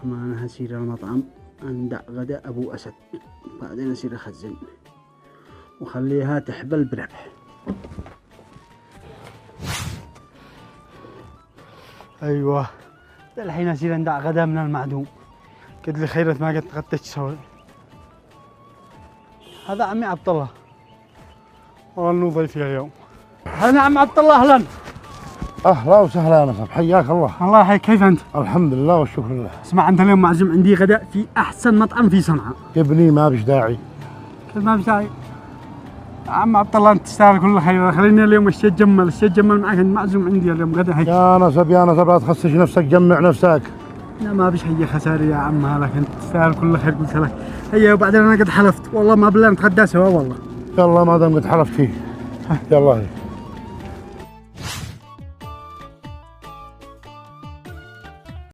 أما أنا هسير المطعم عند غداء أبو أسد، بعدين أسير أخزن وخليها تحبل بربح. أيوة الحين أسير عند غداء من المعدوم. قد لي خيرت ما قد تغديت سوي. هذا عمي عبد الله، والله إنه ضيفي اليوم. هلا عم عبد الله، أهلا. اهلا وسهلا يا نصر، حياك الله. الله يحييك، كيف انت؟ الحمد لله والشكر لله. اسمع، انت اليوم معزوم عندي غداء في احسن مطعم في صنعاء. ابني ما بش داعي. كيف ما بشاي؟ يا عم عبد الله انت تستاهل كل خير، خليني اليوم الشيء تجمل معك، انت معزوم عندي اليوم غداء هيك. يا نصب لا تخسش نفسك، جمع نفسك. لا ما بش هي خسارة يا عم، هذاك انت تستاهل كل خير قلت لك. هيا وبعدين انا قد حلفت والله ما بالله نتغدى سوا والله. يلا ما دام قد حلفتي يلا هي.